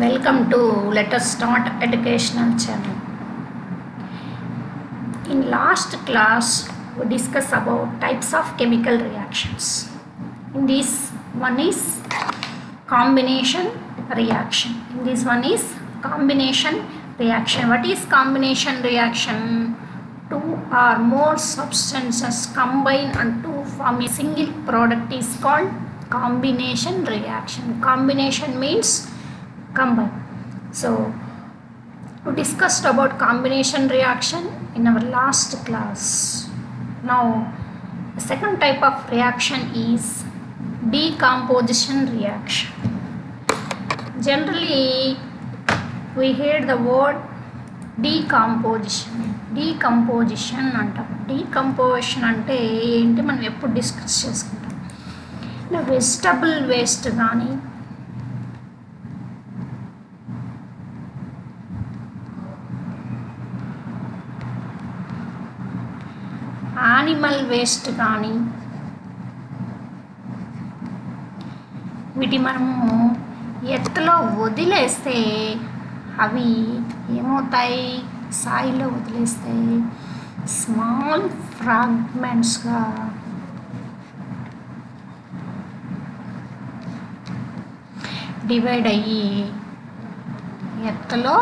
Welcome to Let Us Start Educational Channel. In last class, we discussed about types of chemical reactions. In this one is combination reaction. In this one is combination reaction. What is combination reaction? Two or more substances combine and to form a single product is called combination reaction. Combination means combine. So we discussed about combination reaction in our last class. Now the second type of reaction is decomposition reaction. Generally we hear the word decomposition. Decomposition అంటాం. Decomposition అంటే ఏంటి మనం ఎప్పుడు discuss చేసుకుంటాం. Vegetable waste కానీ animal waste కానీ వీటి మనము ఎత్తులో వదిలేస్తే అవి ఏమవుతాయి, సాయిలో వదిలేస్తే స్మాల్ ఫ్రాగ్మెంట్స్గా డివైడ్ అయ్యి ఎత్తులో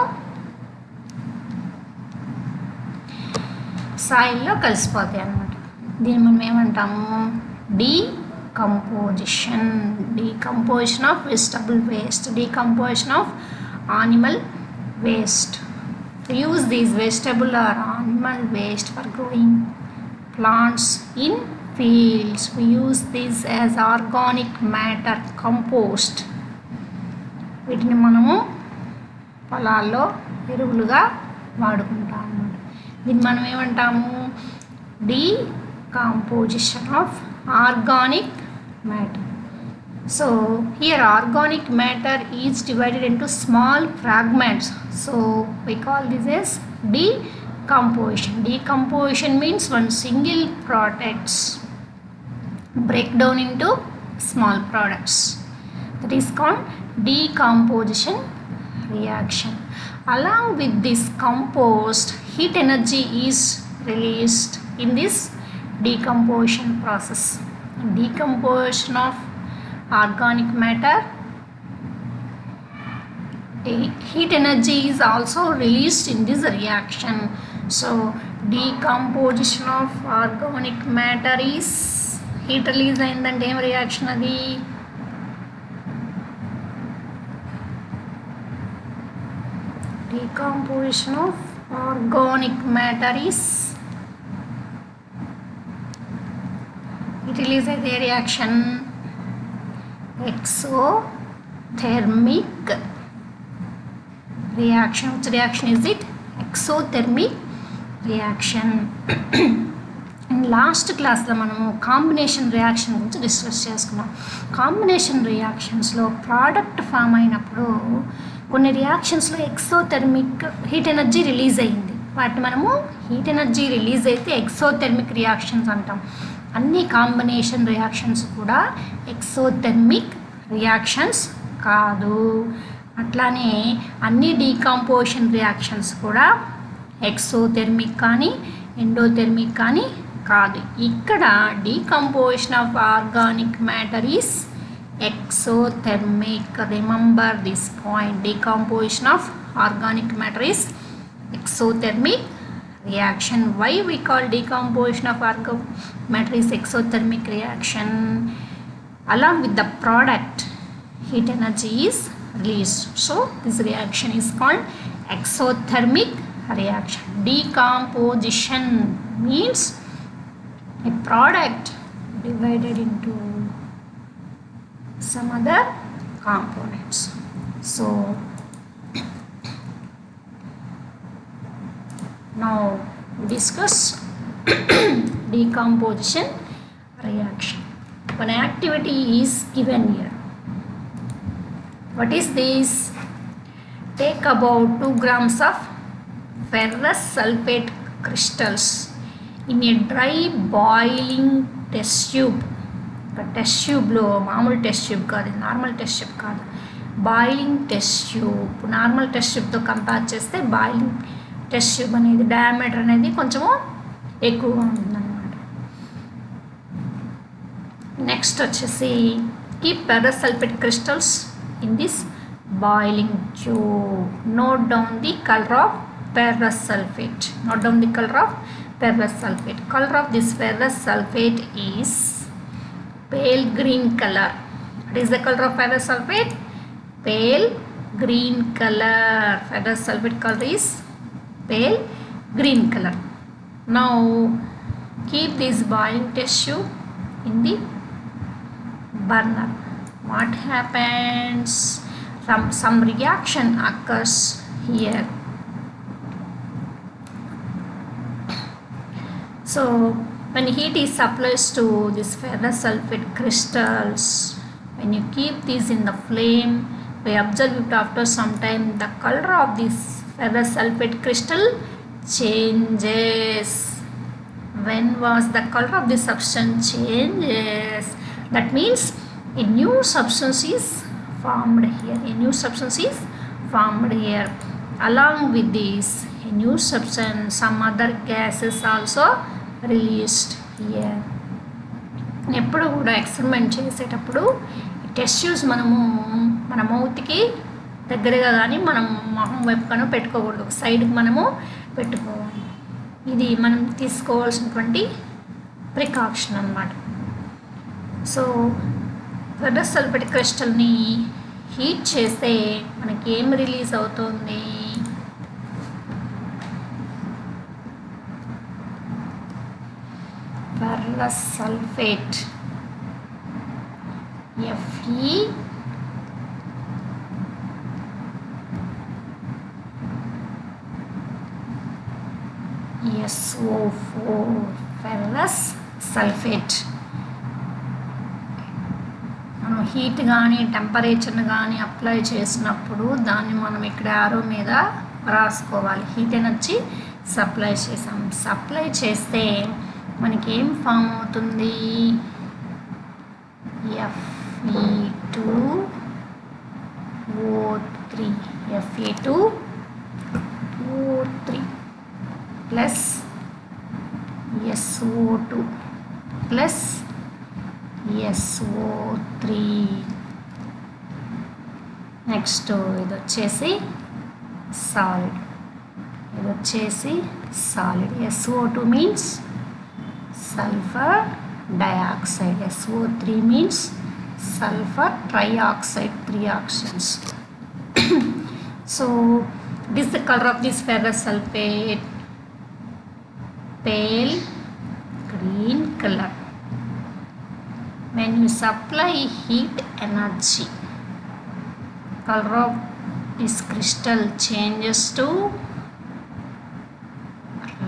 సాయిల్లో కలిసిపోతాయి అన్నమాట. దీన్ని మనం ఏమంటాము, decomposition. Decomposition of vegetable waste, decomposition of animal waste. We use these vegetable or animal waste for growing plants in fields. We use this as organic matter, compost. వీటిని మనము పొలాల్లో ఎరువులుగా వాడుకుంటాము. దీన్ని మనం ఏమంటాము, decomposition of organic matter. So here organic matter is divided into small fragments, so we call this as decomposition. Decomposition means one single products break down into small products, that is called decomposition reaction. Along with this compost, heat energy is released in this decomposition process. Decomposition of organic matter, heat energy is also released in this reaction. So decomposition of organic matter is heat release అయిందంటే ఏం reaction అది, decomposition of organic matter is it release a reaction exothermic reaction. Which reaction is it? Exothermic reaction. In last class లో మనము combination reaction గురించి discuss చేసుకున్నాం. Combination రియాక్షన్స్లో product form అయినప్పుడు కొన్ని రియాక్షన్స్లో exothermic heat energy release అయ్యింది. వాటిని మనము హీట్ ఎనర్జీ రిలీజ్ అయితే ఎక్సోథెర్మిక్ రియాక్షన్స్ అంటాం. అన్ని కాంబినేషన్ రియాక్షన్స్ కూడా ఎక్సోథెర్మిక్ రియాక్షన్స్ కాదు. అట్లానే అన్ని డీకంపోజిషన్ రియాక్షన్స్ కూడా ఎక్సోథెర్మిక్ కానీ ఎండోథెర్మిక్ కానీ కాదు. ఇక్కడ decomposition of organic matter is exothermic. Remember this point, decomposition of organic matter is exothermic reaction. Why we call decomposition of organic matter is exothermic reaction? Along with the product, heat energy is released, so this reaction is called exothermic reaction. Decomposition means a product divided into some other components. So now we discuss decomposition reaction. One activity is given here. What is this? Take about 2 grams of ferrous sulphate crystals in a dry boiling test tube. Test ట్యూబ్లో మామూలు test tube కాదు, normal test tube కాదు, boiling test tube. Normal test ట్యూబ్తో compare చేస్తే boiling test tube అనేది diameter అనేది కొంచెము ఎక్కువగా ఉంటుందన్నమాట. నెక్స్ట్ వచ్చేసి keep ferrous sulphate crystals in this boiling tube. Note down the color of ferrous sulphate. Note down the color of ferrous sulphate. Color of this ferrous sulphate is pale green color. What is the color of ferrous sulphate? Pale green color. Ferrous sulphate color is pale green color. Now keep this boiling test tube in the burner. What happens? Some reaction occurs here. So when heat is supplied to this ferrous sulphate crystals, when you keep these in the flame, we observe it after some time the color of this ferrous sulphate crystal changes. When was the color of this substance changes? That means a new substance is formed here. A new substance is formed here. Along with this, a new substance, some other gases also released here. ఎప్పుడు కూడా experiment చేసేటప్పుడు test tubes మనము మన మౌత్కి దగ్గరగా కానీ మనం మొహం వైపు కానీ పెట్టుకోకూడదు, ఒక సైడ్కి మనము పెట్టుకోవాలి. ఇది మనం తీసుకోవాల్సినటువంటి ప్రికాషన్ అన్నమాట. సో ferrous sulphate క్రిస్టల్ని హీట్ చేస్తే మనకి ఏం రిలీజ్ అవుతుంది? ferrous sulphate FeSO4 ferrous sulphate. మనం హీట్ కానీ టెంపరేచర్ని కానీ అప్లై చేసినప్పుడు దాన్ని మనం ఇక్కడ యారో మీద రాసుకోవాలి. హీట్ ఎనర్జీ సప్లై చేసాం. సప్లై చేస్తే మనకి ఏం ఫామ్ అవుతుంది? Fe2O3 plus SO2 plus SO3. Next ఇది వచ్చేసి సాలిడ్. ఇది వచ్చేసి solid. SO2 means sulphur dioxide. SO3 means sulphur trioxide. 3 oxygens. So this is the color of this ferrous sulphate. Pale green color. When you supply heat energy, color of this crystal changes to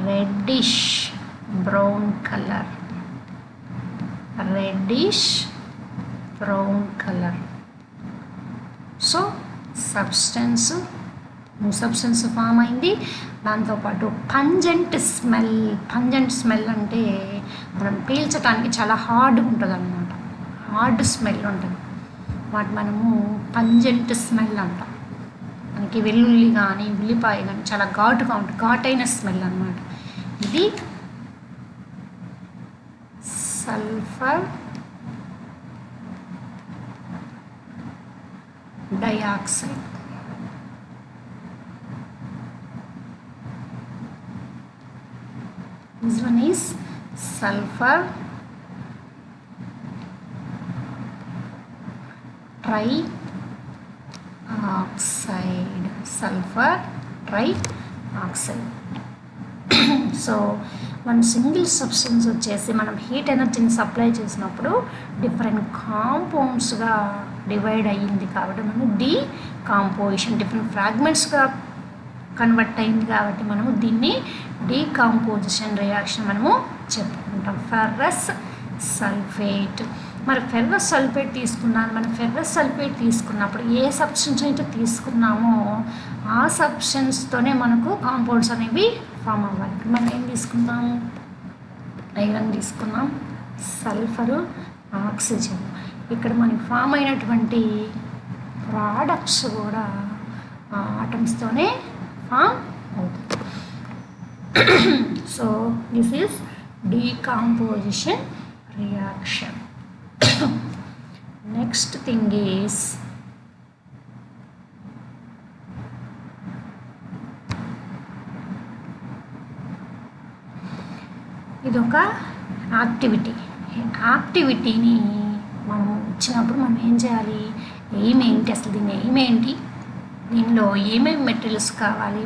reddish brown color. Reddish brown color. So substance form అయింది. దాంతోపాటు pungent smell అంటే మనం పీల్చడానికి చాలా హార్డ్గా ఉంటుంది అన్నమాట. Hard smell ఉంటుంది. వాటి మనము పంజెంట్ స్మెల్ అంటాం. మనకి వెల్లుల్లి కానీ ఉల్లిపాయ కానీ చాలా ఘాటుగా ఉంటుంది. ఘాటైన స్మెల్ అన్నమాట. ఇది sulphur dioxide. This one is sulphur trioxide. Sulphur trioxide. So మన సింగిల్ సబ్స్టెన్స్ వచ్చేసి మనం హీట్ ఎనర్జీని సప్లై చేసినప్పుడు డిఫరెంట్ కాంపౌండ్స్గా డివైడ్ అయ్యింది కాబట్టి మనం డీకాంపోజిషన్ డిఫరెంట్ ఫ్రాగ్మెంట్స్గా కన్వర్ట్ అయింది కాబట్టి మనము దీన్ని డీకాంపోజిషన్ రియాక్షన్ మనము చెప్పుకుంటాం. Ferrous sulphate. మరి ఫెర్రస్ సల్ఫేట్ తీసుకున్నాను. మనం ఫెర్రస్ సల్ఫేట్ తీసుకున్నప్పుడు ఏ సబ్స్టెన్స్ అయితే తీసుకున్నామో ఆ సబ్స్టెన్స్తోనే మనకు కాంపౌండ్స్ అనేవి ఫామ్ అవ్వాలి. మనం ఏం తీసుకున్నాం? ఐరన్ తీసుకున్నాం, సల్ఫరు, ఆక్సిజన్. ఇక్కడ మనకి ఫామ్ అయినటువంటి ప్రోడక్ట్స్ కూడా ఆటమ్స్తోనే ఫామ్ అవుతుంది. So this is decomposition reaction. Next thing is ఇదొక యాక్టివిటీని మనం ఇచ్చినప్పుడు మనం ఏం చేయాలి, ఎయిమ్ ఏంటి, అసలు దీని ఎయిమ్ ఏంటి, దీనిలో ఏమేమి మెటీరియల్స్ కావాలి,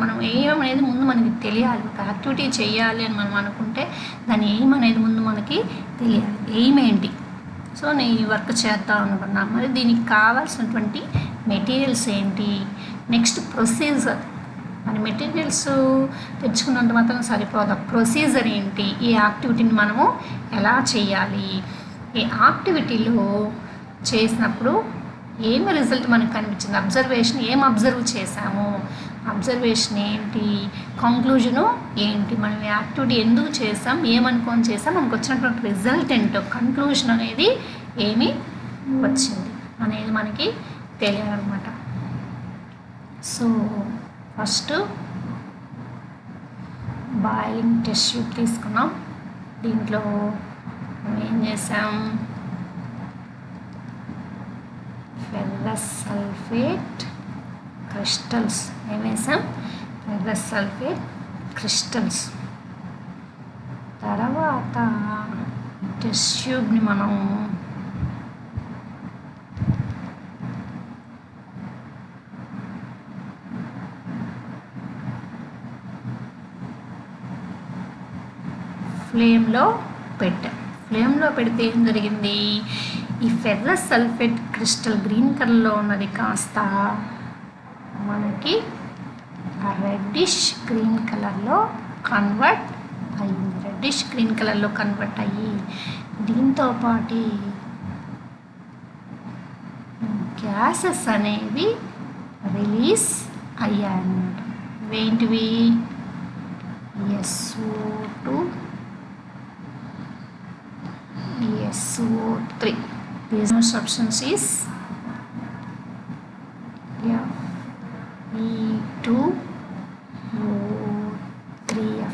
మనం ఎయిమ్ అనేది ముందు మనకి తెలియాలి. ఒక యాక్టివిటీ చేయాలి అని మనం అనుకుంటే దాని ఎయిమ్ అనేది ముందు మనకి తెలియాలి. ఎయిమ్ ఏంటి, సో నేను ఈ వర్క్ చేద్దాం అనుకున్నా, మరి దీనికి కావాల్సినటువంటి మెటీరియల్స్ ఏంటి, నెక్స్ట్ ప్రొసీజర్. మన మెటీరియల్స్ తెచ్చుకున్నంత మాత్రం సరిపోదు, ప్రొసీజర్ ఏంటి, ఈ యాక్టివిటీని మనము ఎలా చేయాలి, ఈ యాక్టివిటీలో చేసినప్పుడు ఏమి రిజల్ట్ మనకు కనిపించింది, అబ్జర్వేషన్ ఏం అబ్జర్వ్ చేసాము, అబ్జర్వేషన్ ఏంటి, కంక్లూజను ఏంటి, మనం యాక్టివిటీ ఎందుకు చేసాం, ఏమనుకొని చేసాం, మనకు వచ్చినటువంటి రిజల్ట్ ఏంటో, కన్క్లూజన్ అనేది ఏమి వచ్చింది అనేది మనకి తెలియాలన్నమాట. So first boiling test tube తీసుకున్నాం. దీంట్లో మనం ఏం చేసాం, ఫెర్రస్ సల్ఫేట్ క్రిస్టల్స్ ఏమేసాం, ఫెర్రస్ సల్ఫేట్ క్రిస్టల్స్. తర్వాత టెస్ట్ ట్యూబ్ని మనం ఫ్లేమ్లో పెట్టాం. ఫ్లేమ్లో పెడితే ఏం జరిగింది, ఈ ఫెర్రస్ సల్ఫేట్ క్రిస్టల్ గ్రీన్ కలర్లో ఉన్నది కాస్త మనకి రెడ్డిష్ గ్రీన్ కలర్లో కన్వర్ట్ అయ్యింది. రెడ్డిష్ గ్రీన్ కలర్లో కన్వర్ట్ అయ్యి దీంతో పాటు గ్యాసెస్ అనేవి release అయ్యాయన్నమాట. ఇవేంటివి, SO2, SO3. These substance is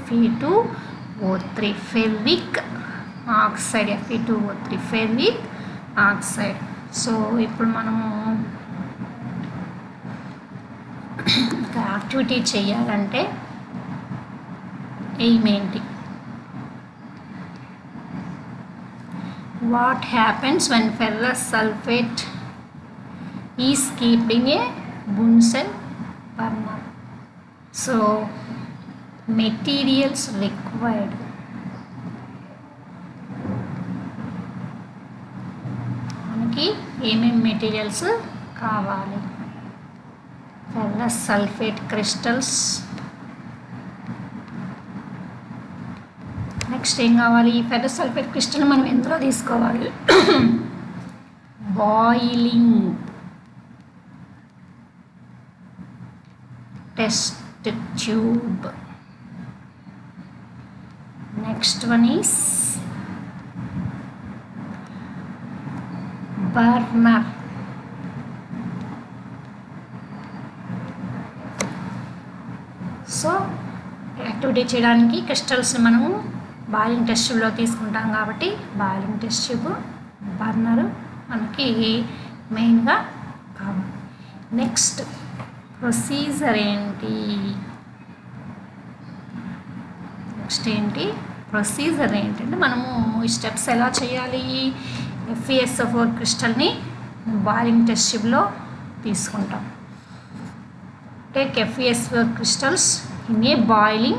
Fe2O3, ferric oxide, Fe2O3 ferric oxide. So ఇప్పుడు మనము ఒక యాక్టివిటీ చేయాలంటే ఎయిమ్ ఏంటి, what happens when ferrous sulfate is kept in a Bunsen burner. So materials required, మనకి ఏమేమి మెటీరియల్స్ కావాలి, ferrous sulphate crystals, next ఏం కావాలి, ఈ ఫెర్రస్ సల్ఫేట్ క్రిస్టల్ మనం ఎందులో తీసుకోవాలి, boiling test tube. Next one is burner. So activity చేయడానికి క్రిస్టల్స్ మనము బాయిలింగ్ టెస్ట్ ట్యూబ్లో తీసుకుంటాం కాబట్టి బాయిలింగ్ టెస్ట్ ట్యూబ్, బర్నరు మనకి మెయిన్గా కావాలి. నెక్స్ట్ ప్రొసీజర్ ఏంటి, నెక్స్ట్ ఏంటి ప్రొసీజర్ ఏంటంటే మనము ఈ స్టెప్స్ ఎలా చేయాలి, FeSO4 క్రిస్టల్ని బాయిలింగ్ టెస్ట్ ట్యూబ్లో తీసుకుంటాం. Take FeSO4 crystals in a boiling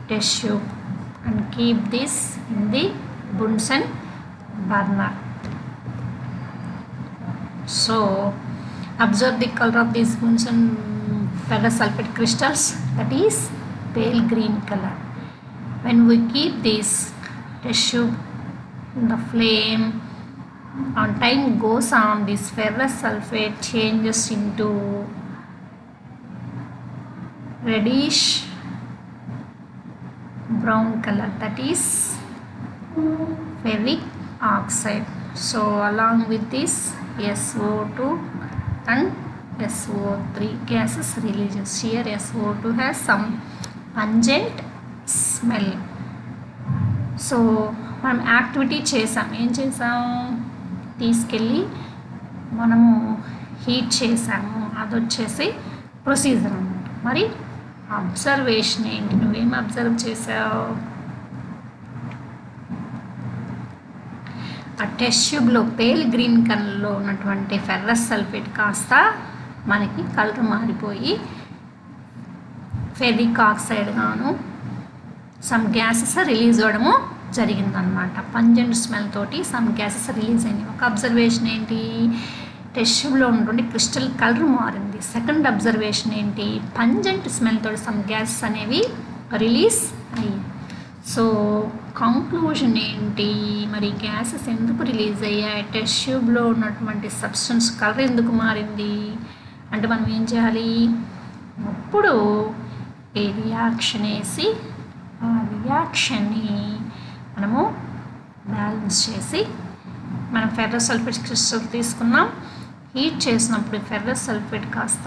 test tube and keep this in the Bunsen burner. So observe the color of these Bunsen ferrous sulfate crystals, that is pale green color. When we keep this test tube in the flame, on time goes on, this ferrous sulfate changes into reddish brown color, that is ferric oxide. So along with this SO2 and SO3 gases releases. Here SO2 has some pungent smell. So మనం activity చేసాం. ఏం చేసాం? తీసుకెళ్ళి మనము heat చేసాము. అది వచ్చేసి procedure అన్నమాట. మరి అబ్జర్వేషన్ ఏంటి? నువ్వేం అబ్జర్వ్ చేసావు? ఆ టెస్ట్ ట్యూబ్లో పేల్ గ్రీన్ కలర్లో ఉన్నటువంటి ఫెర్రస్ సల్ఫేట్ కాస్త మనకి కలర్ మారిపోయి ఫెరిక్ ఆక్సైడ్ గాను సమ్ గ్యాసెస్ రిలీజ్ అవ్వడము జరిగిందనమాట. పంజెంట్ స్మెల్ తోటి సమ్ గ్యాసెస్ రిలీజ్ అయినాయి. ఒక అబ్జర్వేషన్ ఏంటి? టెస్ట్ ట్యూబ్లో ఉన్నటువంటి క్రిస్టల్ కలర్ మారింది. సెకండ్ అబ్జర్వేషన్ ఏంటి? పంజెంట్ స్మెల్ తోటి సమ్ గ్యాసెస్ అనేవి రిలీజ్ అయ్యాయి. సో కంక్లూజన్ ఏంటి? మరి గ్యాసెస్ ఎందుకు రిలీజ్ అయ్యాయి? టెస్ట్ ట్యూబ్లో ఉన్నటువంటి సబ్స్టెన్స్ కలర్ ఎందుకు మారింది అంటే మనం ఏం చేయాలి? అప్పుడు ఏ రియాక్షన్ వేసి ఆ రియాక్షన్ని మనము బ్యాలెన్స్ చేసి మనం ఫెర్రస్ సల్ఫేట్ క్రిస్టల్ తీసుకున్నాం. హీట్ చేసినప్పుడు ఫెర్రస్ సల్ఫేట్ కాస్త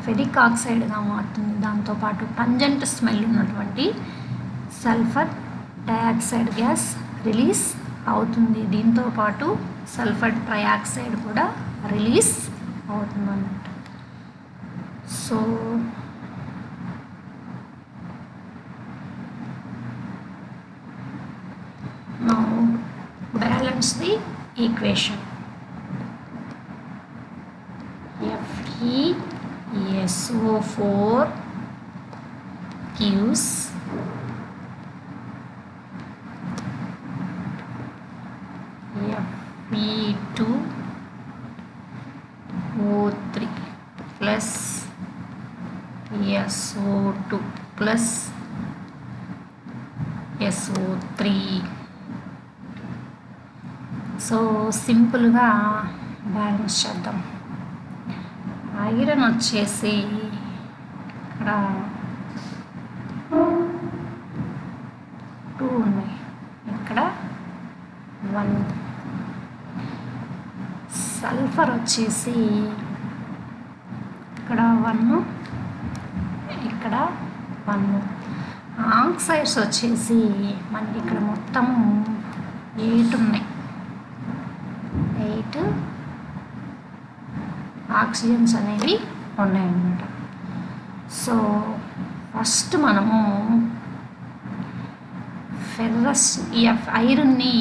ఫెరిక్ ఆక్సైడ్గా మారుతుంది. దాంతోపాటు పంజెంట్ స్మెల్ ఉన్నటువంటి సల్ఫర్ డయాక్సైడ్ గ్యాస్ రిలీజ్ అవుతుంది. దీంతోపాటు సల్ఫర్ ట్రయాక్సైడ్ కూడా రిలీజ్ అవుతుంది అన్నమాట. So now balance the equation. FeSO4 gives Fe2O3 plus SO2 plus SO3. So సింపుల్గా బ్యాలెన్స్ చేద్దాం. ఐరన్ వచ్చేసి ఇక్కడ 2 ఉన్నాయి, ఇక్కడ 1. సల్ఫర్ వచ్చేసి ఇక్కడ 1, ఇక్కడ 1. ఆక్సైడ్స్ వచ్చేసి మనకి ఇక్కడ మొత్తం 8 ఉన్నాయి. 8 ఆక్సిజన్స్ అనేవి ఉన్నాయన్నమాట. సో ఫస్ట్ మనము ఫెర్రస్ ఐరన్ని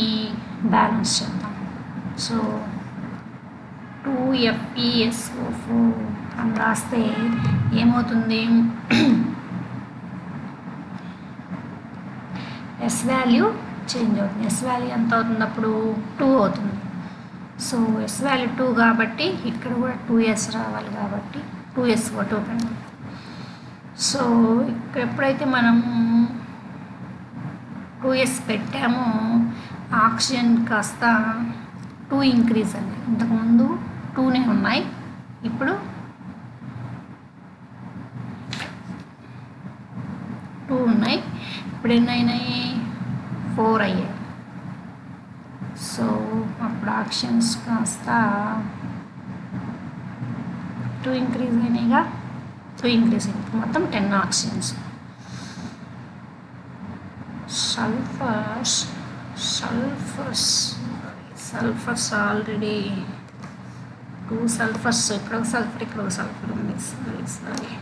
బ్యాలెన్స్ చేద్దాం. సో 2FeSO4 అని రాస్తే ఏమవుతుంది? ఎస్ వాల్యూ చేంజ్ అవుతుంది. ఎస్ వాల్యూ ఎంత అవుతుంది? అప్పుడు 2 అవుతుంది. సో ఎస్ వాల్యూ 2 కాబట్టి ఇక్కడ కూడా 2s రావాలి కాబట్టి 2SO2 పెడదాం. సో ఇక్కడ ఎప్పుడైతే మనము 2s పెట్టామో ఆక్సిజన్ కాస్త 2 ఇంక్రీజ్ అయింది. ఇంతకుముందు 2నే ఉన్నాయి, ఇప్పుడు 2 ఉన్నాయి. ఇప్పుడు ఎన్ని అయినాయి? 4 అయ్యాయి. సో అప్పుడు ఆక్సిజన్స్ కాస్త 2 ఇంక్రీజ్ అయినాయిగా, 2 ఇంక్రీజ్ అయింది. మొత్తం 10 ఆక్సిజన్స్. సల్ఫర్స్ ఆల్రెడీ 2 సల్ఫర్స్, ఇక్కడ ఒక సల్ఫర్, ఇక్కడ ఒక సల్ఫర్ ఉంది. సారీ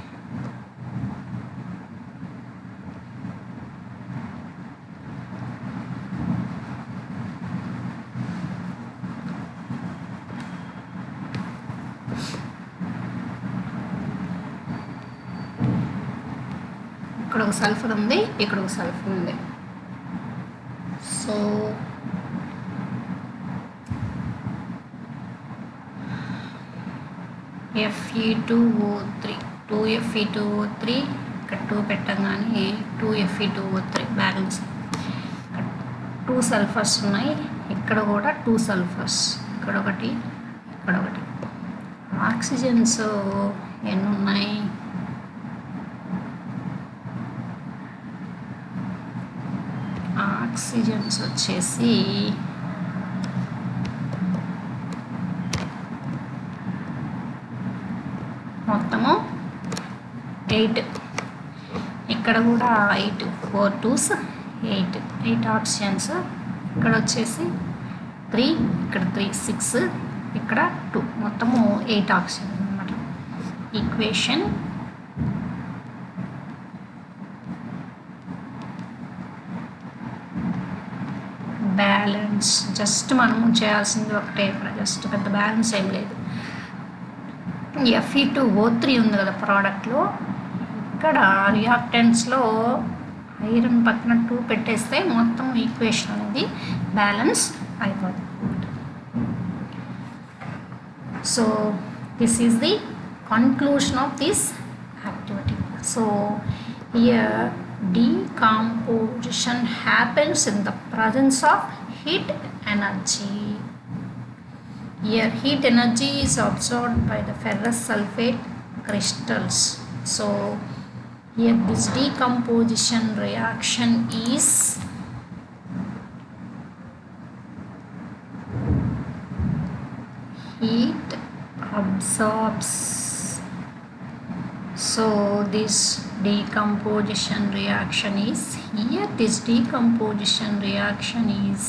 ఇక్కడ ఒక సల్ఫర్ ఉంది, ఇక్కడ ఒక సల్ఫర్ ఉంది. సో Fe2O3 2Fe2O3 ఇక్కడ 2 పెట్టగానే 2Fe2O3 బ్యాలెన్స్. 2 సల్ఫర్స్ ఉన్నాయి, ఇక్కడ కూడా 2 సల్ఫర్స్, ఇక్కడ ఒకటి, ఇక్కడ ఒకటి. ఆక్సిజన్స్ ఎన్ని ఉన్నాయి? ఆక్సిజన్స్ వచ్చేసి మొత్తము 8, ఇక్కడ కూడా 8, 4 2s 8 ఆక్సిజన్స్, ఇక్కడ వచ్చేసి 3, ఇక్కడ 3 6, ఇక్కడ 2, మొత్తము 8 ఆక్సిజన్ అన్నమాట. ఈక్వేషన్ బ్యాలెన్స్, జస్ట్ మనము చేయాల్సింది ఒకటే, జస్ట్ పెద్ద బ్యాలెన్స్ ఏం లేదు. Fe2O3 ఉంది కదా ప్రోడక్ట్లో, ఇక్కడ రియాక్టెంట్స్లో ఐరన్ పక్కన 2 పెట్టేస్తే మొత్తం ఈక్వేషన్ అనేది బ్యాలెన్స్ అయిపోతుంది. So this is the conclusion of this activity. So here decomposition happens in the presence of heat energy. Here heat energy is absorbed by the ferrous sulphate crystals. So here this decomposition reaction is heat absorbs. So this decomposition reaction is here. This decomposition reaction is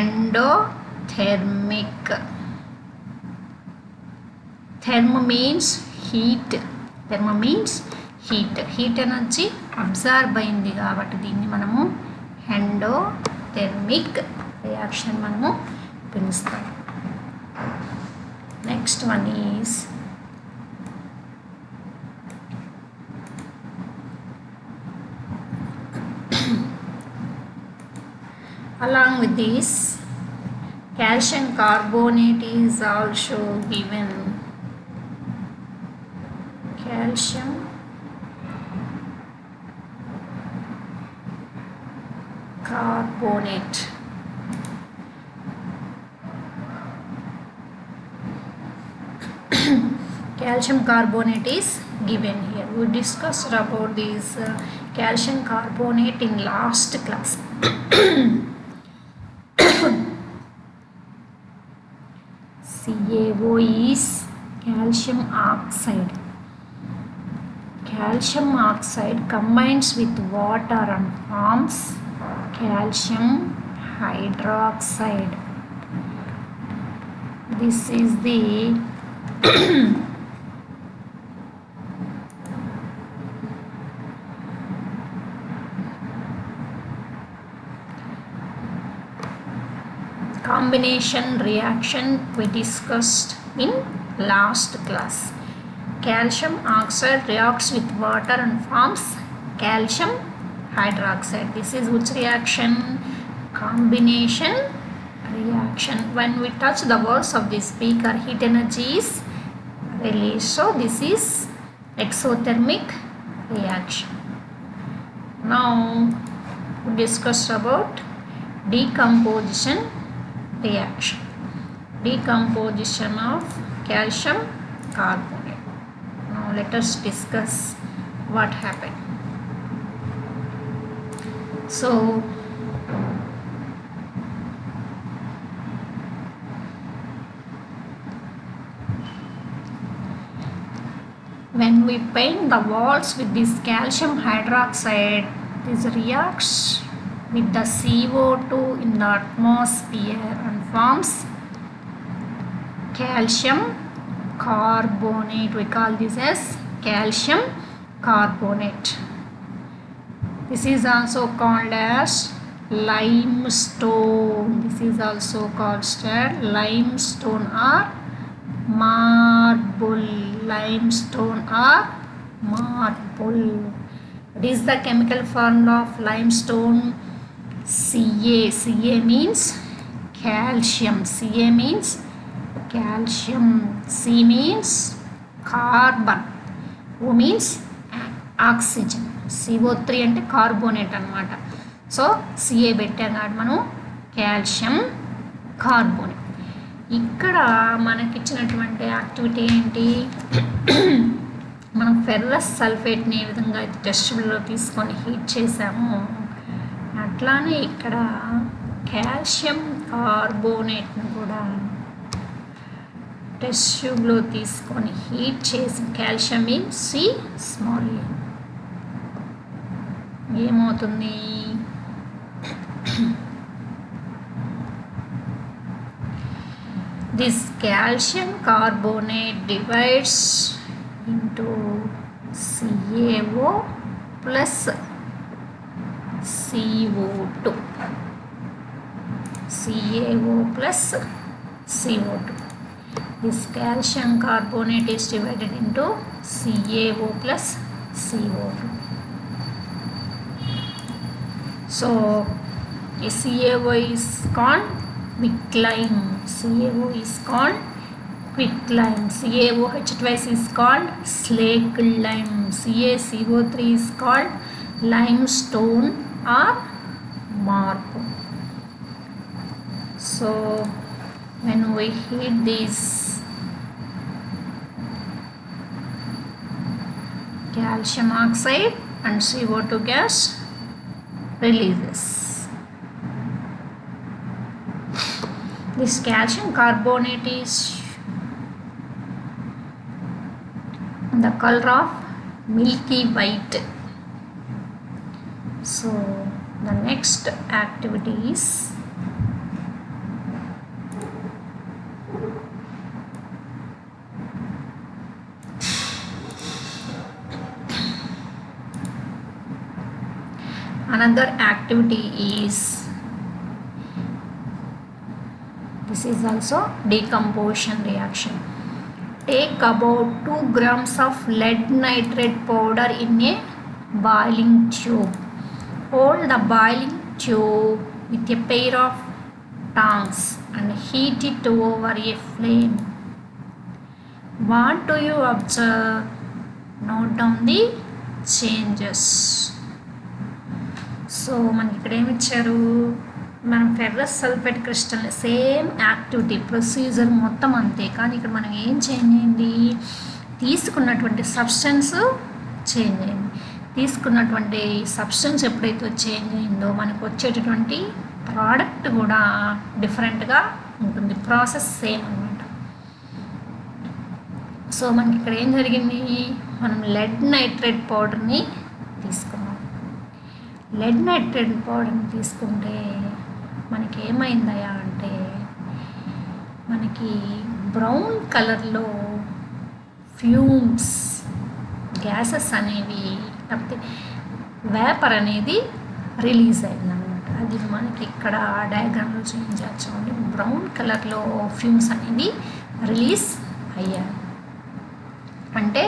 endothermic. Thermo means heat. Thermo means heat. Heat energy absorb అయింది కాబట్టి దీన్ని మనము endothermic reaction మనము పిలుస్తాం. Next one is along with this calcium carbonate is also given. Calcium carbonate. Calcium carbonate is given here. We discussed about this calcium carbonate in last class. CaO is calcium oxide. Calcium oxide combines with water and forms calcium hydroxide. This is the combination reaction we discussed in last class. Calcium oxide reacts with water and forms calcium hydroxide. This is which reaction? Combination reaction. When we touch the walls of this beaker, heat energy is released. So this is exothermic reaction. Now we discussed about decomposition reaction. Decomposition of calcium carbonate. Now let us discuss what happened. So when we paint the walls with this calcium hydroxide, this reacts with the CO2 in the atmosphere and forms calcium carbonate. We call this as calcium carbonate. This is also called as limestone. This is also called limestone or marble. Limestone or marble. What is the chemical formula of limestone? Ca. Ca means calcium. Ca means calcium. C means carbon. O means oxygen. CO3 అంటే carbonate అన్నమాట. So Ca పెట్టాం కాబట్టి మనం calcium carbonate. ఇక్కడ మనకి ఇచ్చినటువంటి activity ఏంటి? మనం ఫెర్రస్ సల్ఫేట్ని ఏ విధంగా టెస్ట్ ట్యూబ్లో తీసుకొని హీట్ చేసామో అట్లానే ఇక్కడ కాల్షియం కార్బోనేట్ను కూడా టెస్ట్ ట్యూబ్లో తీసుకొని హీట్ చేసి కాల్షియం ఇన్ సి స్మాల్ ఏ ఏమవుతుంది? This calcium carbonate divides into CaO plus CO2. CaO plus CO2. This calcium carbonate is divided into CaO plus CO2. So, CaO is called quicklime. CaO is called quicklime. CaOH twice is called slaked lime. CaCO3 is called limestone or marble. So when we heat this calcium oxide and CO2 gas releases. This calcium carbonate is the color of milky white. So the next activity is another activity is this is also decomposition reaction. Take about 2 grams of lead nitrate powder in a boiling tube. Hold the boiling tube with a pair of tongs and heat it over a flame. What do you observe? Note down the changes. So మనకి ఇక్కడ ఏమి ఇచ్చారు? మనం ferrous sulphate crystal same activity procedure మొత్తం అంతే, కానీ ఇక్కడ మనం ఏం చేంజ్ అయింది? తీసుకున్నటువంటి సబ్స్టెన్స్ చేంజ్ అయింది. తీసుకున్నటువంటి సబ్స్టెన్స్ ఎప్పుడైతే చేంజ్ అయిందో మనకు వచ్చేటటువంటి ప్రోడక్ట్ కూడా డిఫరెంట్గా ఉంటుంది. ప్రాసెస్ సేమ్ అనమాట. సో మనకి ఇక్కడ ఏం జరిగింది? మనం లెడ్ నైట్రేట్ పౌడర్ని తీసుకున్నాం. లెడ్ నైట్రేట్ పౌడర్ని తీసుకుంటే మనకి ఏమైందయా అంటే మనకి బ్రౌన్ కలర్లో ఫ్యూమ్స్ గ్యాసెస్ అనేవి లేకపోతే వేపర్ అనేది రిలీజ్ అయిందనమాట. అది మనకి ఇక్కడ డయాగ్రామ్లో చూపించవచ్చు. బ్రౌన్ కలర్లో ఫ్యూమ్స్ అనేవి రిలీజ్ అయ్యాయి. అంటే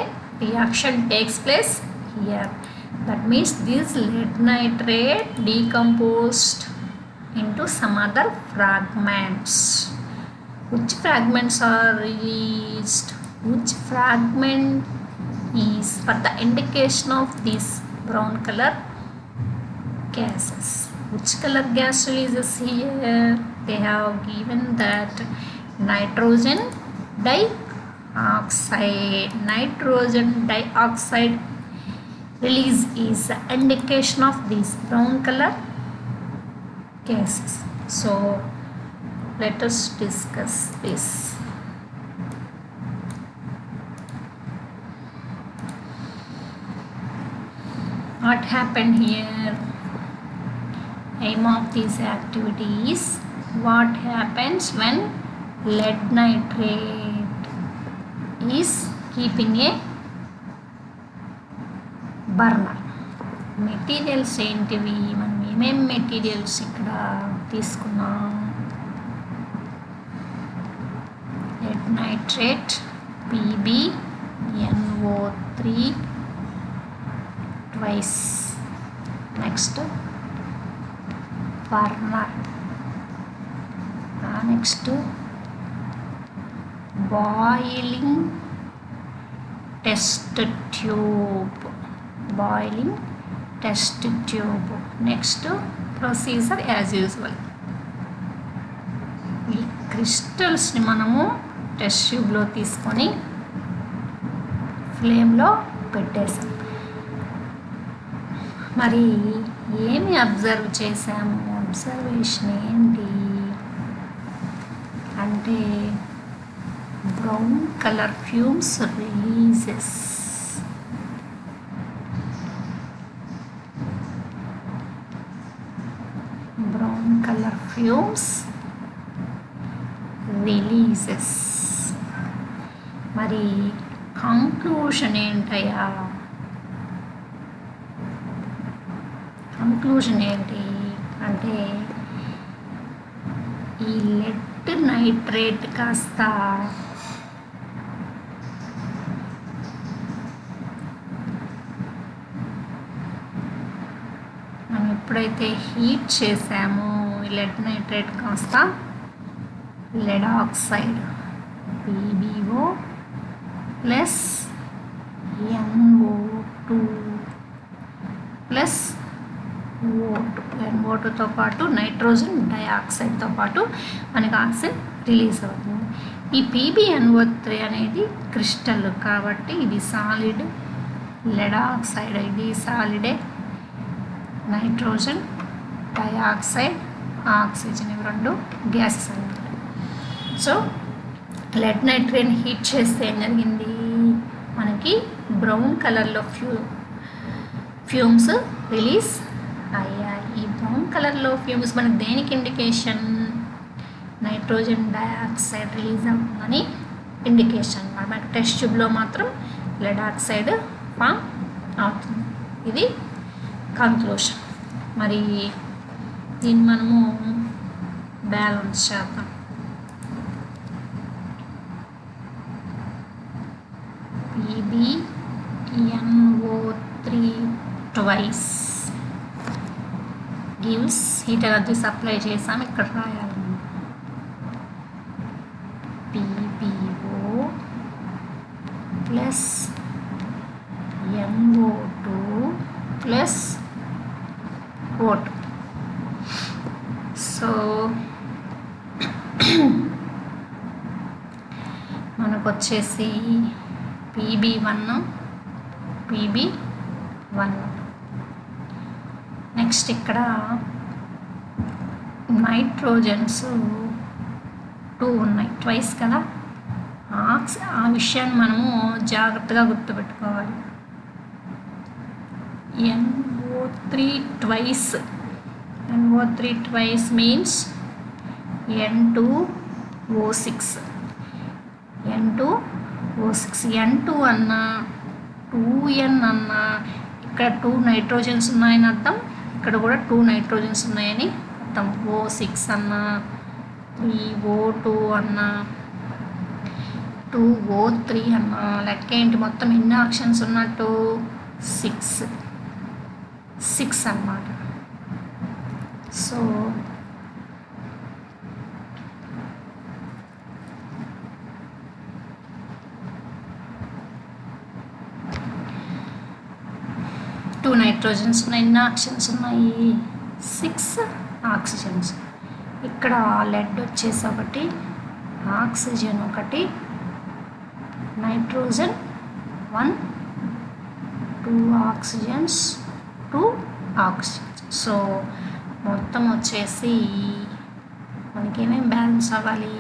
reaction takes place here. That means this lead nitrate decomposed into some other fragments. Which fragments are released? Which fragment is for the indication of these brown color gases? Which color gas releases here? They have given that nitrogen dioxide. Nitrogen dioxide release is the indication of these brown color gases. So let us discuss this. What happened here? Aim of this activity is what happens when lead nitrate is keeping a burner. Materials ఏంటివి? మనం ఏమేమి materials ఇక్కడ తీసుకున్నాం? Lead nitrate PbNO3 twice. Next burner. Next boiling test tube. Boiling test tube. Next procedure as usual. ఈ క్రిస్టల్స్ని మనము test ట్యూబ్లో తీసుకొని ఫ్లేమ్లో పెట్టేసాం. మరి ఏమి అబ్జర్వ్ చేసాము అబ్జర్వేషన్ ఏంటి అంటే brown colour fumes releases. Brown colour fumes releases. మరి కంక్లూషన్ ఏంటయ్యా? కంక్లూషన్ ఏంటి అంటే ఈ లెడ్ నైట్రేట్ కాస్త మనం ఎప్పుడైతే హీట్ చేసామో ఈ లెడ్ నైట్రేట్ కాస్త lead oxide PbO plus NO2 plus NO2తో పాటు నైట్రోజన్ డయాక్సైడ్తో పాటు మనకి ఆక్సిజన్ రిలీజ్ అవుతుంది. ఈ PbNO3 అనేది క్రిస్టల్ కాబట్టి ఇది సాలిడ్ లెడ్ ఆక్సైడ్, ఇది సాలిడే. నైట్రోజన్ డయాక్సైడ్ ఆక్సిజన్ ఇవి రెండు గ్యాసెస్ అన్నమాట. సో లెడ్ నైట్రేట్ని హీట్ చేస్తే ఏం జరిగింది, మనకి బ్రౌన్ కలర్లో ఫ్యూమ్స్ రిలీజ్ అయ్యాయి. ఈ బ్రౌన్ కలర్లో ఫ్యూమ్స్ మనకి దేనికి ఇండికేషన్? నైట్రోజన్ డయాక్సైడ్ రిలీజ్ అవుతుందని ఇండికేషన్. మనకి టెస్ట్ ట్యూబ్లో మాత్రం లెడ్ ఆక్సైడ్ ఫామ్ అవుతుంది. ఇది కంక్లూషన్. మరి దీన్ని మనము బ్యాలెన్స్ చేద్దాం. PbNO3 twice gives heat energy supply చేసాము, ఇక్కడ రాయాలి. PbO plus NO2 plus O2. So మనకు వచ్చేసి PB1 నెక్స్ట్ ఇక్కడ నైట్రోజన్స్ 2 ఉన్నాయి, ట్వైస్ కదా. ఆ విషయాన్ని మనము జాగ్రత్తగా గుర్తుపెట్టుకోవాలి. NO3 twice means N2O6. N2 అన్నా 2N అన్నా ఇక్కడ 2 నైట్రోజన్స్ ఉన్నాయని అర్థం, ఇక్కడ కూడా 2 నైట్రోజన్స్ ఉన్నాయని అర్థం. O6 అన్నా 3O2 అన్నా 2O3 అన్నా లెక్క ఏంటి, మొత్తం ఎన్ని ఆప్షన్స్ ఉన్నట్టు 6 అన్నమాట. సో టూ నైట్రోజన్స్ ఉన్నాయి, ఎన్ని ఆక్సిజన్స్ ఉన్నాయి, 6 ఆక్సిజన్స్. ఇక్కడ లెడ్ వచ్చేసి ఒకటి, ఆక్సిజన్ ఒకటి, నైట్రోజన్ 1, 2 ఆక్సిజన్స్, 2 ఆక్సిజన్స్. సో మొత్తం వచ్చేసి మనకి ఏమేమి బ్యాలెన్స్ అవ్వాలి,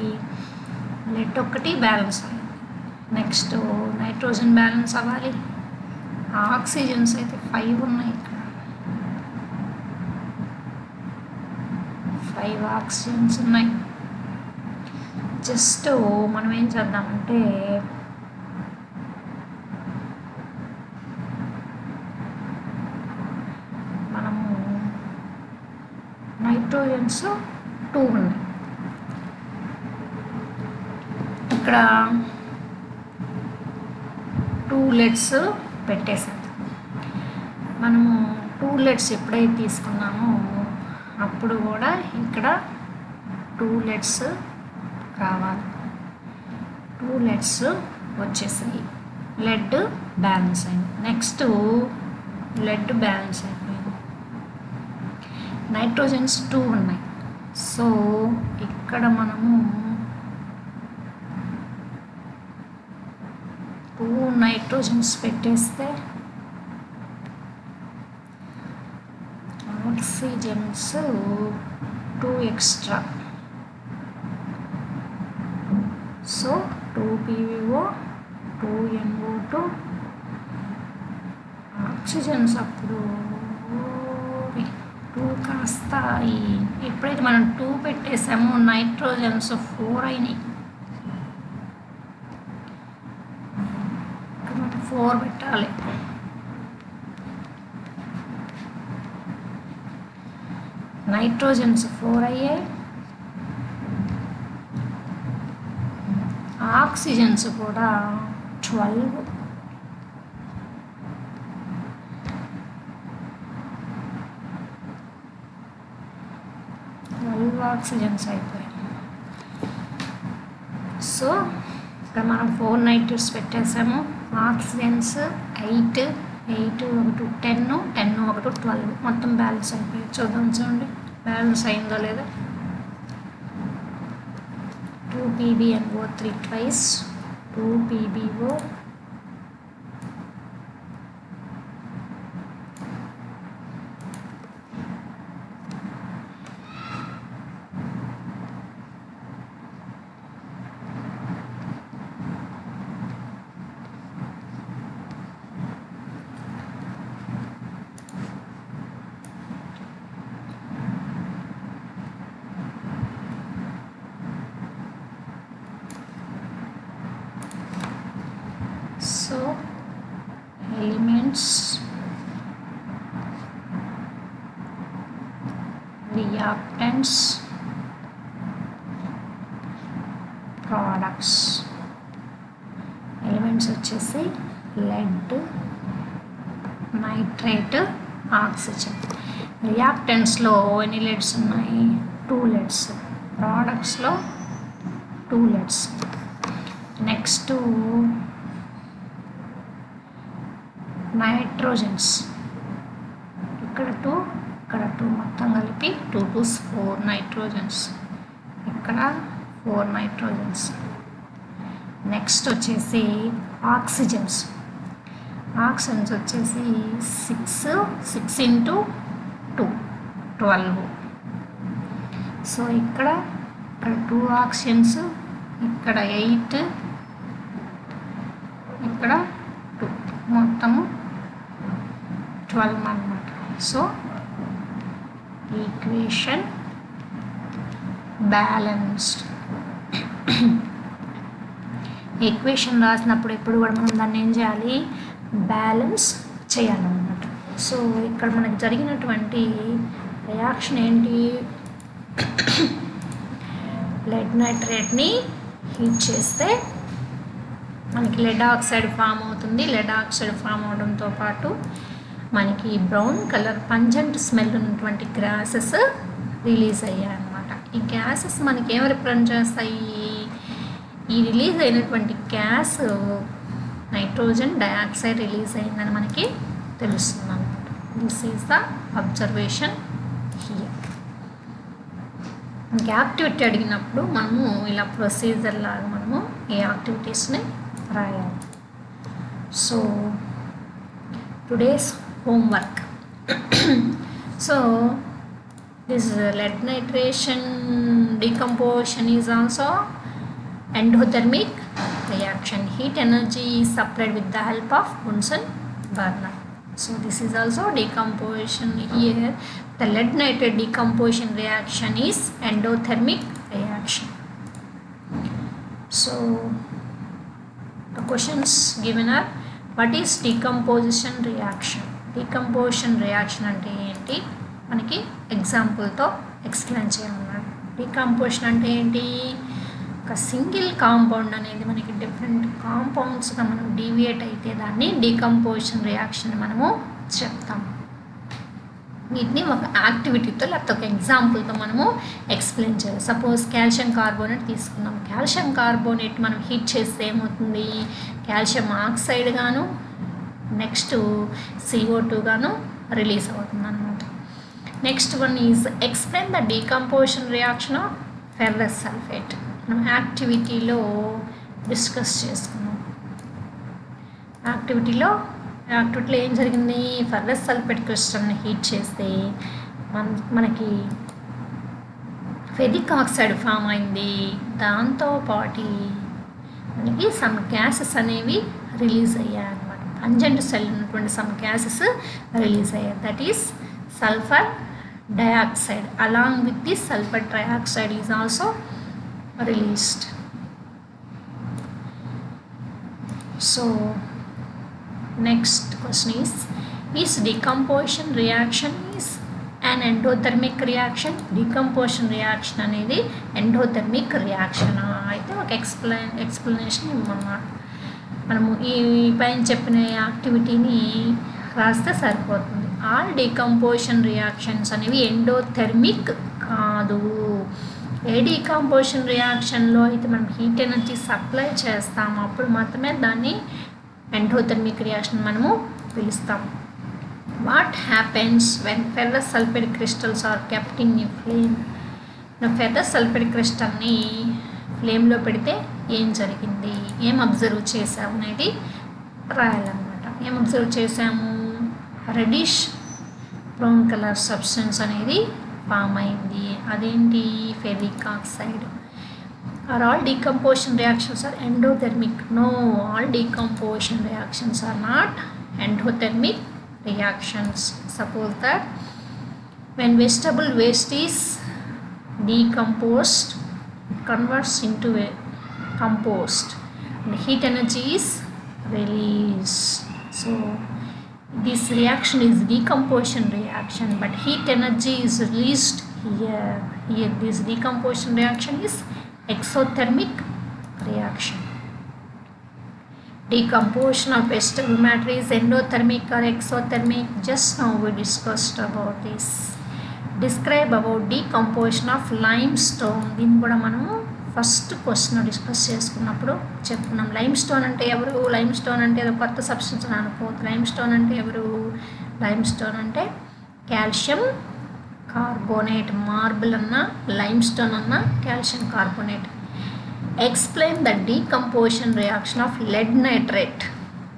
లెడ్ ఒకటి బ్యాలెన్స్ అవ్వాలి, నెక్స్ట్ నైట్రోజన్ బ్యాలెన్స్ అవ్వాలి, ఆక్సిజన్స్ అయితే 5 ఉన్నాయి, ఇక్కడ 5 ఆక్సిజన్స్ ఉన్నాయి. జస్ట్ మనం ఏం చేద్దామంటే మనము నైట్రోజన్స్ 2 ఉన్నాయి, ఇక్కడ 2 లెడ్స్ పెట్టేసాం. మనము 2 లెడ్స్ ఎప్పుడైతే తీసుకున్నామో అప్పుడు కూడా ఇక్కడ 2 లెడ్స్ రావాలి. 2 లెడ్స్ వచ్చేసాయి, లెడ్ బ్యాలెన్స్ అయింది. నెక్స్ట్ లెడ్ బ్యాలెన్స్ అయిపోయింది, నైట్రోజన్స్ 2 ఉన్నాయి. సో ఇక్కడ మనము 2 నైట్రోజన్స్ పెట్టేస్తే oxygens 2 extra. So 2 PbO 2 NO2 oxygens అప్పుడు 2 కాస్త ఎప్పుడైతే మనం 2 పెట్టేసామో నైట్రోజన్స్ 4 అయినాయి. 4 పెట్టాలి. నైట్రోజన్స్ 4 అయ్యాయి. ఆక్సిజన్స్ కూడా 12. ఆక్సిజన్స్ అయిపోయాయి. సో ఇక్కడ మనం 4 నైట్రేట్స్ పెట్టేసాము. ఆక్సిజన్స్ 8 ఒకటి 10 ఒకటి 12 మొత్తం బ్యాలెన్స్ అయిపోయాయి. చూడండి బ్యాలెన్స్ అయిందో లేదా. 2 PbNO3 twice 2 PbO So elements, reactants, products. Elements వచ్చేసి lead, nitrate, oxygen. Reactantsలో ఎన్ని leads ఉన్నాయి? 2 leads. Productsలో 2 leads. నెక్స్ట్ నైట్రోజన్స్ ఇక్కడ 2 మొత్తం కలిపి 2 + 4 నైట్రోజన్స్. ఇక్కడ 4 నైట్రోజన్స్. నెక్స్ట్ వచ్చేసి ఆక్సిజన్స్ వచ్చేసి 6 × 2 12. సో ఇక్కడ 2 ఆక్సిజన్స్, ఇక్కడ 8, ఇక్కడ 2 మొత్తము 12 అన్నమాట. So equation balanced. ఈక్వేషన్ రాసినప్పుడు ఎప్పుడు కూడా మనం దాన్ని ఏం చేయాలి? బ్యాలెన్స్ చేయాలన్నమాట. సో ఇక్కడ మనకి జరిగినటువంటి రియాక్షన్ ఏంటి? లెడ్ నైట్రేట్ని హీట్ చేస్తే మనకి లెడ్ ఆక్సైడ్ ఫామ్ అవుతుంది. లెడ్ ఆక్సైడ్ ఫామ్ అవడంతో పాటు మనకి బ్రౌన్ కలర్ పంజెంట్ స్మెల్ ఉన్నటువంటి గ్యాసెస్ రిలీజ్ అయ్యాయి అన్నమాట. ఈ గ్యాసెస్ మనకి ఏం రిప్రజెంట్ చేస్తాయి? ఈ రిలీజ్ అయినటువంటి గ్యాస్ నైట్రోజన్ డయాక్సైడ్ రిలీజ్ అయిందని మనకి తెలుస్తుంది అన్నమాట. This is the observation here. మనకి యాక్టివిటీ అడిగినప్పుడు మనము ఇలా ప్రొసీజర్ లాగా మనము ఈ యాక్టివిటీస్ని రాయాలి. So today's homework. So this lead nitration decomposition is also endothermic reaction. Heat energy is supplied with the help of Bunsen burner. So this is also decomposition. Here the lead nitrate decomposition reaction is endothermic reaction. So the questions given are, what is decomposition reaction? Decomposition reaction అంటే ఏంటి? మనకి ఎగ్జాంపుల్తో explain చేయాలన్నమాట. Decomposition అంటే ఏంటి? ఒక single compound అనేది మనకి different కాంపౌండ్స్గా మనం డీవియేట్ అయితే దాన్ని డీకంపోజిషన్ రియాక్షన్ మనము చెప్తాం. వీటిని ఒక యాక్టివిటీతో లేకపోతే ఒక ఎగ్జాంపుల్తో మనము ఎక్స్ప్లెయిన్ చేయాలి. సపోజ్ కాల్షియం కార్బోనేట్ తీసుకున్నాం. కాల్షియం కార్బోనేట్ మనం హీట్ చేస్తే ఏమవుతుంది? కాల్షియం ఆక్సైడ్ గాను నెక్స్ట్ CO2 గాను రిలీజ్ అవుతుంది అన్నమాట. Next one is explain the decomposition reaction of ferrous sulphate. మనం యాక్టివిటీలో డిస్కస్ చేసుకున్నాం. యాక్టివిటీలో ఏం జరిగింది? ఫెర్రస్ సల్ఫేట్ క్రిస్టల్ని హీట్ చేస్తే మనకి ఫెరిక్ ఆక్సైడ్ ఫామ్ అయింది. దాంతోపాటు మనకి సమ్ గ్యాసెస్ అనేవి రిలీజ్ అయ్యాయి అన్నమాట. పంజెంట్ సెల్ ఉన్నటువంటి సమ్ గ్యాసెస్ రిలీజ్ అయ్యాయి. That is sulphur dioxide along with the sulphur trioxide is also released. So next question is decomposition reaction is an endothermic reaction? Decomposition reaction అనేది endothermic reaction అయితే ఒక explanation ఇవ్వమన్నమాట. మనము ఈ పైన చెప్పిన యాక్టివిటీని రాస్తే సరిపోతుంది. ఆల్ డీకంపోజిషన్ రియాక్షన్స్ అనేవి ఎండోథెర్మిక్ కాదు. ఏ డీకంపోజిషన్ రియాక్షన్లో అయితే మనం హీట్ ఎనర్జీ సప్లై చేస్తాము అప్పుడు మాత్రమే దాన్ని ఎండోథెర్మిక్ రియాక్షన్ మనము పిలుస్తాం. What happens when ferrous sulphate crystals are kept in a flame? Ferrous sulphate క్రిస్టల్ని ఫ్లేమ్లో పెడితే ఏం జరిగింది, ఏం అబ్జర్వ్ చేసాము అనేది రాయాలన్నమాట. ఏం అబ్జర్వ్ చేసాము? రెడిష్ బ్రౌన్ కలర్ సబ్స్టెన్స్ అనేది ఫామ్ అయింది. అదేంటి? Ferric oxide. Are all decomposition reactions are endothermic? No, all decomposition reactions are not endothermic reactions. Suppose that when vegetable waste is decomposed, it converts into a compost and heat energy is released. So this reaction is decomposition reaction, but heat energy is released here. Here this decomposition reaction is exothermic reaction. Decomposition of vegetable matter is endothermic or exothermic? Just now we discussed about this. Describe about decomposition of limestone. దీన్ని కూడా మనము first question discuss చేసుకున్నప్పుడు చెప్పుకున్నాం. Limestone అంటే ఎవరు? Limestone అంటే ఏదో కొత్త సబ్స్టెన్స్ అని అనుకోవద్దు. లైమ్స్టోన్ అంటే ఎవరు? లైమ్స్టోన్ అంటే కాల్షియం కార్బోనేట్. మార్బుల్ అన్న లైమ్స్టోన్ అన్న calcium carbonate. Explain the decomposition reaction of lead nitrate.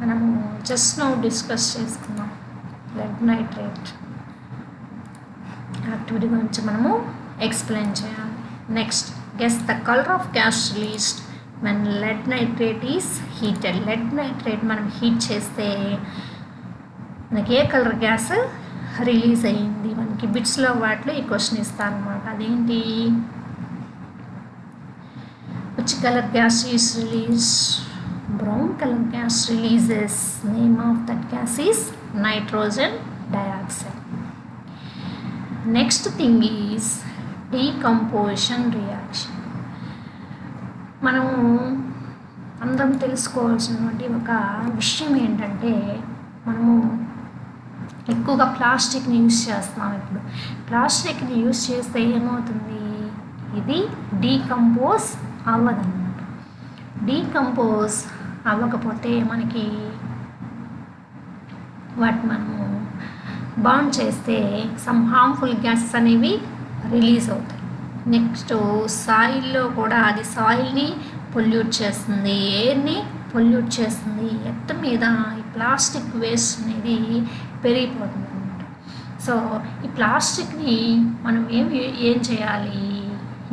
మనము జస్ట్ నౌ డిస్కస్ చేసుకున్నాం లెడ్ నైట్రేట్ యాక్టివిటీ గురించి మనము ఎక్స్ప్లెయిన్ చేయాలి. Next, guess the color of gas released when lead nitrate is heated. lead nitrate మనం heat చేస్తే మనకి ఏ colour gas release అయ్యింది? మనకి బిట్స్లో వాటిలో ఈ క్వశ్చన్ ఇస్తాను అనమాట. అదేంటి? which color gas is released? brown color gas releases. name of that gas is nitrogen dioxide. next thing is decomposition reaction. మనము అందరం తెలుసుకోవాల్సినటువంటి ఒక విషయం ఏంటంటే మనము ఎక్కువగా ప్లాస్టిక్ని యూజ్ చేస్తున్నాం. ఇప్పుడు ప్లాస్టిక్ని యూజ్ చేస్తే ఏమవుతుంది? ఇది డీకంపోజ్ అవ్వదన్నమాట. డీకంపోజ్ అవ్వకపోతే మనకి వాటి మనము బర్న్ చేస్తే సమ్ హార్మ్ఫుల్ గ్యాసెస్ అనేవి రిలీజ్ అవుతాయి. నెక్స్ట్, సాయిల్లో కూడా అది సాయిల్ని పొల్యూట్ చేస్తుంది, ఎయిర్ని పొల్యూట్ చేస్తుంది. ఎర్త్ మీద ఈ ప్లాస్టిక్ వేస్ట్ అనేది పెరిగిపోతుంది అన్నమాట. సో ఈ ప్లాస్టిక్ని మనం ఏం చేయాలి?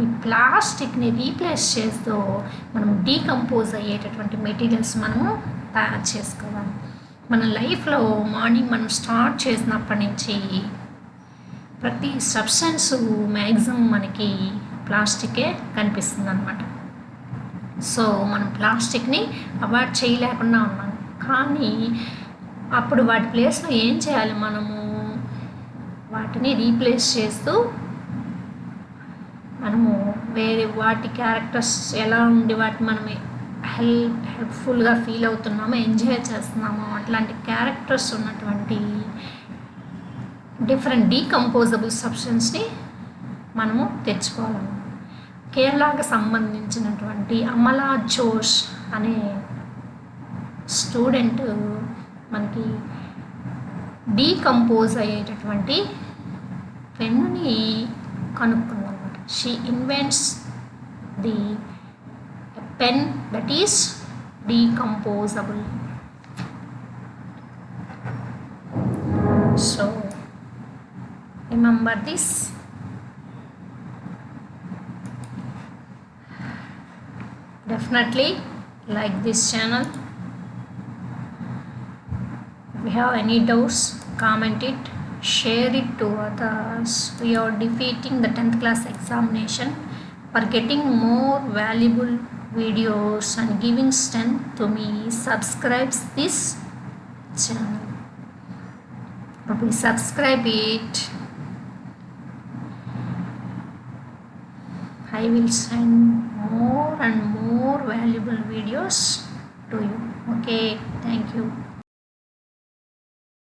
ఈ ప్లాస్టిక్ని రీప్లేస్ చేస్తూ మనం డీకంపోజ్ అయ్యేటటువంటి మెటీరియల్స్ మనము తయారు చేసుకోవాలి. మన లైఫ్లో మార్నింగ్ మనం స్టార్ట్ చేసినప్పటి నుంచి ప్రతి సబ్స్టెన్స్ మ్యాక్సిమం మనకి ప్లాస్టికే కనిపిస్తుంది అన్నమాట. సో మనం ప్లాస్టిక్ని అవాయిడ్ చేయలేకుండా ఉన్నాం. కానీ అప్పుడు వాటి ప్లేస్లో ఏం చేయాలి? మనము వాటిని రీప్లేస్ చేస్తూ మనము వేరే వాటి క్యారెక్టర్స్ ఎలా ఉండి వాటి మనం హెల్ప్ఫుల్గా ఫీల్ అవుతున్నామో, ఎంజాయ్ చేస్తున్నామో అట్లాంటి క్యారెక్టర్స్ ఉన్నటువంటి డిఫరెంట్ డీకంపోజబుల్ సబ్స్టెన్స్ని మనము తెచ్చుకోవాలన్నమాట. కేరళకు సంబంధించినటువంటి అమలా జోష్ అనే స్టూడెంట్ మనకి డీకంపోజ్ అయ్యేటటువంటి పెన్నుని కనుక్కుందన్నమాట. She invents the pen that is decomposable. So Remember this. Definitely like this channel. If you have any doubts, comment it, share it to others. We are defeating the 10th class examination for getting more valuable videos and giving strength to me. Subscribe this channel. Please subscribe it. I will send more and more valuable videos to you. Okay, thank you.